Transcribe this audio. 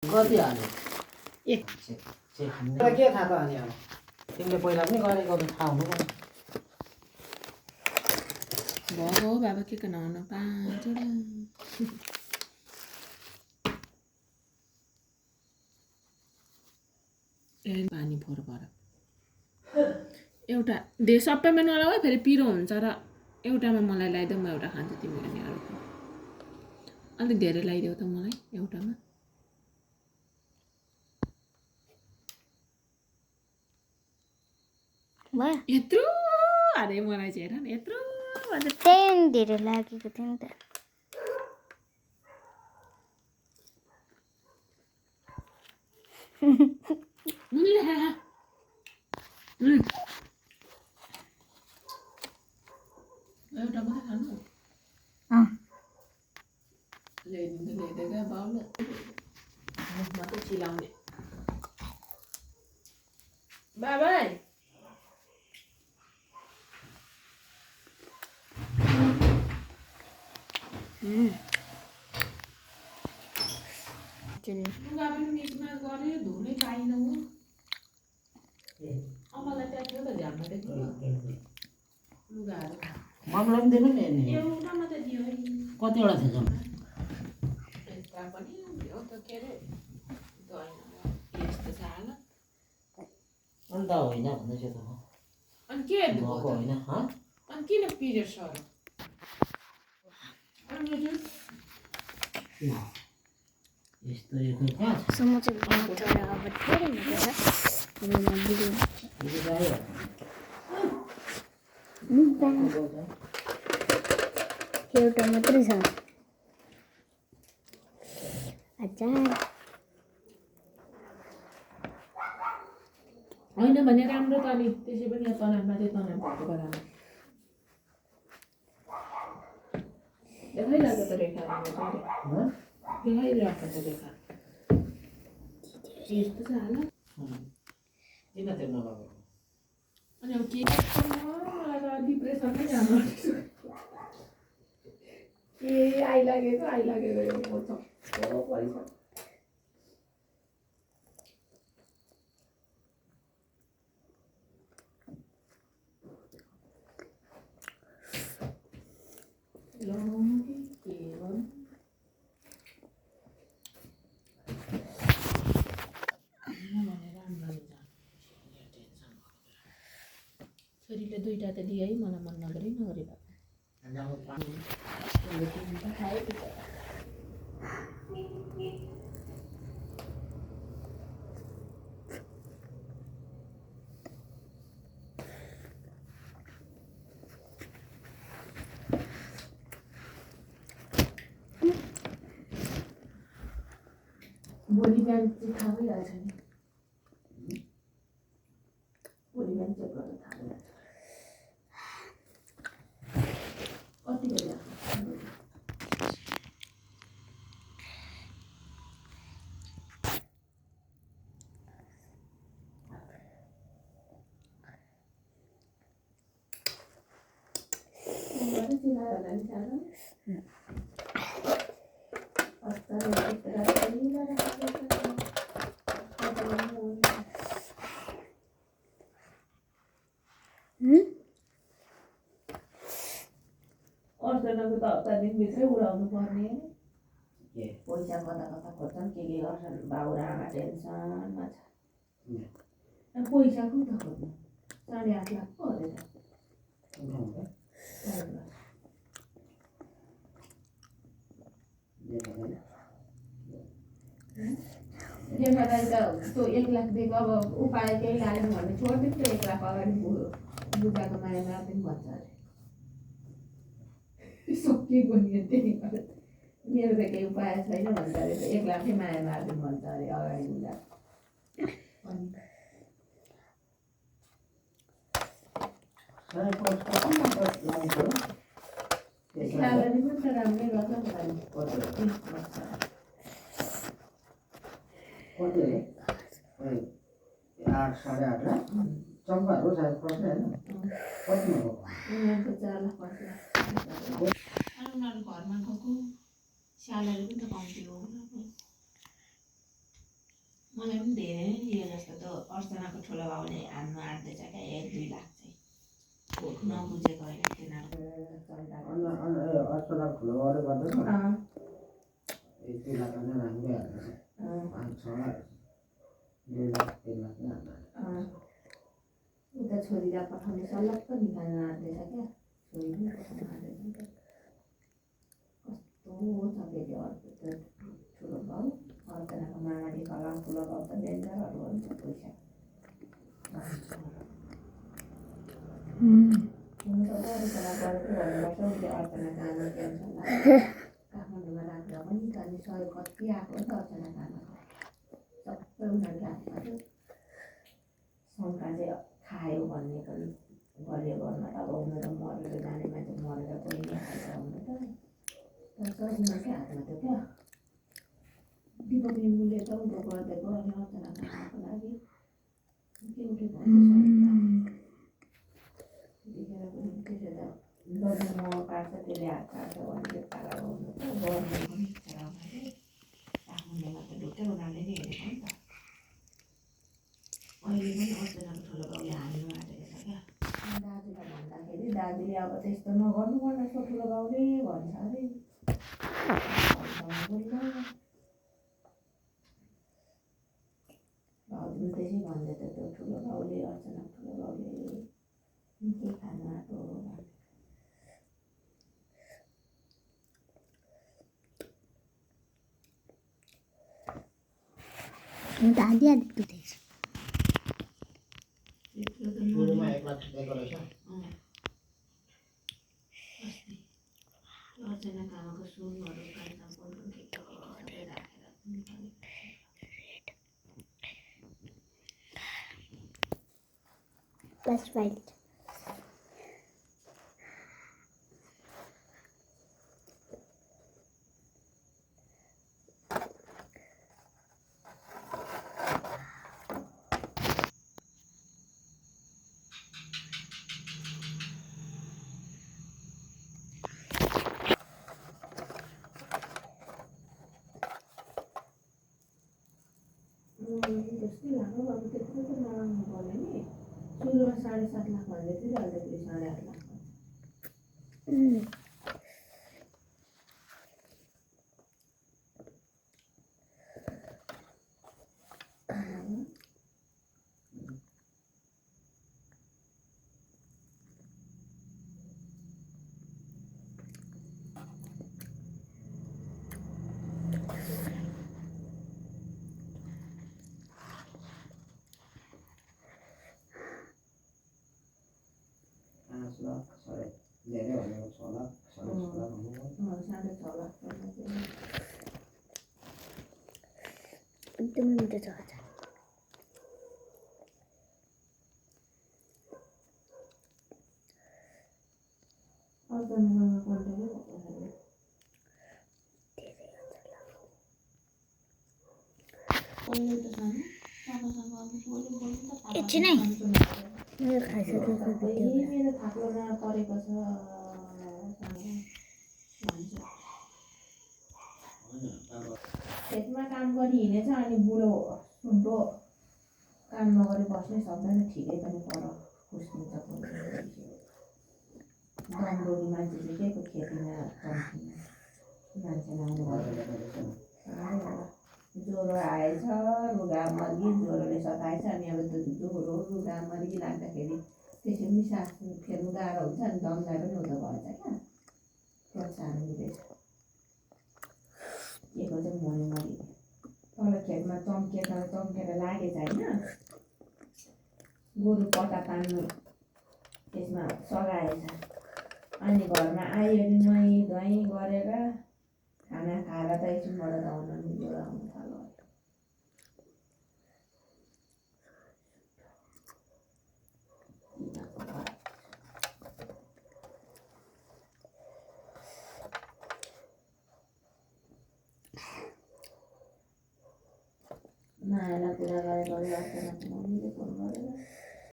कति हाल्यो एक के थाहा त अनि अब तिमीले पहिला पनि गरेको त थाहा हुनु पर्यो भयो बाबा के बनाउनु पाँचवटा पानी फोहोर भएर एउटा दे सबैमा नलगाऊ फेरि पिरो हुन्छ र एउटामा मलाई ल्याइदेऊ म एउटा खान्छु तिमी अनि अरूको अलिक धेरै ल्याइदेऊ त मलाई एउटामा यत्रो अरे मलाई चाहिँ हेर न यत्रो त्यही धेरै लागेको थियो नि त एउटा मात्रै खानु ल्याइदिँदै बाउले मात्रै चिलाउने बाबा लुगा पनि मिचमाच गऱ्यो धुनै पाइनँ हो अमलाई त्यहाँ थियो त झ्यालमा देख्यो लुगाहरू मलाई पनि दिनु नि अनि एउटा मात्रै दियो है कतिवटा थियो जम्मा यता पनि हो त के अरे यस्तो छ हाल अन्त होइन भन्दैछ त अनि के भएको होइन अनि किन पिरियड्स सर यस्तो यो कहाँ छ समोसा बनाउँदा अब धेरै मजा एउटा मात्रै छ अचार होइन भने राम्रो त नि त्यसै पनि यहाँ तनावमा चाहिँ तनाव भएको बेलामा देखाइरहेको त रेखा देखाइरहेको त रेखा यस्तो छ हाल किन त्यो नलगाएको अनि अब के मलाई त डिप्रेसनमै जानु के आइलागेको छ पैसा लगाउनु कि के गर्नु छोरीले दुईवटा त दिए है मलाई मन नगरी नगरी भोलि बिहान चाहिँ थाहा भइहाल्छ नि भोलि बिहान चेक गरेर थाहा भइहाल्छ कति बेला अर्चनाको त हप्ता दिनभित्रै उडाउनु पर्ने पैसा कता कता खोज्छन् के गर्छन् बाउ र आमा टेन्सनमा छ पैसा को त खोज्नु 8.5 लाख पो रहेछ देखा दाइ त त्यो 1 लाख दिएको अब उपाय केही लागेन भने छोडिदिउँ त्यो 1 लाख अगाडि बुझाएको माया मार्दिउँ भन्छ अरे सकिएको नि त्यही मेरो त केही उपाय छैन भन्छ अरे 1 लाखै माया मारिदिउँ भन्छ अरे अगाडि बुझाएको स्यालेरी पनि त राम्रै गर्छ नि कति है 8 8.5 लाख चम्पाहरू सायद पर्छ होइन कति हो 4 लाख 5 लाख उनीहरू घरमा गएको स्यालेरी पनि त कम्ती हो मलाई पनि धेरै नै लियो जस्तो त अर्चनाको ठुलो बाउले हान्नु आँट्दैछ क्या 1-2 लाख चाहिँ नबुझेको होइन तिनीहरू अस्पताल ठुलो गरेर गर्दैन यति लाख नै राम्रै हाल्छ 5-6 लाख 2 लाख 3 लाख नै हाल्छ उता छोरीलाई पठाउने सल्लाह पो निकाल्न आँट्दैछ क्या छोरी पनि पठाउन आँट्दैछ कस्तो चपेली अर्को त ठुलो बाउ अर्चनाको मामाले कला ठुलो बाउ त डेन्जरहरू हुन्छ पैसा हुनु त अरूसँग गरेको भन्नुपर्छ उसले अर्चनाको आमा टेन्सन लाग्यो काठमाडौँमा राख्दा पनि अनि सहयोग कति आएको हो त अर्चनाको आमाको सबै उनीहरूले हातमा थियो शङ्का चाहिँ खायो भन्ने पनि गऱ्यो घरमा त अब उनीहरू मरेर जाने मान्छे मरेर पनि खान्छ भन्ने त तर सजिलो क्या हातमा थियो क्या दिपक लिम्बूले त उँधो गरिदिएको अनि अर्चनाको आमाको लागि के उठेको देखेर पनि त्यसो त गर्नु म काट्छ त्यसले हात काट्छ भने पारा गर्नु त गर्नु पनि काठमाडौँमा त ढुक्कै उनीहरूले नै हेरेको नि त अहिले पनि अर्चनाको ठुलो बाउले हान्नु आँटेको छ क्या दाजुलाई भन्दाखेरि दाजुले अब त्यस्तो नगर्नु भनेको ठुलो बाउले भन्छ अरे भाउजूले त्यसै भन्दै त त्यो ठुलो बाउले अर्चनाको ठुलो बाउले के खानु आएको आधी आधी दुधेछ सुरुमा 1 लाख दिएको रहेछ अर्चनाको आमाको सुनहरू सबै राखेर प्लस फाइल जस्तै लाग्यो अब त्यत्रो त नराम्रो पऱ्यो नि सुरुमा 7.5 लाख भन्दै थियो अहिले फेरि 8.5 लाख धेरै भनेको 6 लाख 6.5 लाख एकदम मिठो छ अचार एकछिन है मेरो खाइसकेको भिडियो मेरो थाप्लो परेको छ खेतमा काम गरी हिँडेछ अनि बुढो सुन्टो काम नगरी बस्नै सक्दैन ठिकै पनि पर खुस्किन्छ दमडोरी मान्छे चाहिँ के को खेतीमा चम्किने मान्छे नआउनु ज्वरो आएछ रुगा मर्गी ज्वरोले सताएछ अनि अब त्यो ज्वरो रुगा मर्गी लाग्दाखेरि त्यसरी सास फेर्नु गाह्रो हुन्छ अनि दमलाई पनि उयो भएछ क्या प्रोत्साहन दिँदैछ के को चाहिँ मरि तल खेतमा चम्केर लागेछ होइन गोरु पटा तान्नु त्यसमा सघाएछ अनि घरमा आयो नि नुहाई धुवाई गरेर खाना खाएर त एकछिनबाट त आउनु नि ज्वरो आउनु थाल्यो मायालाई कुरा गरेको अर्चनाको मम्मीले फोन गरेर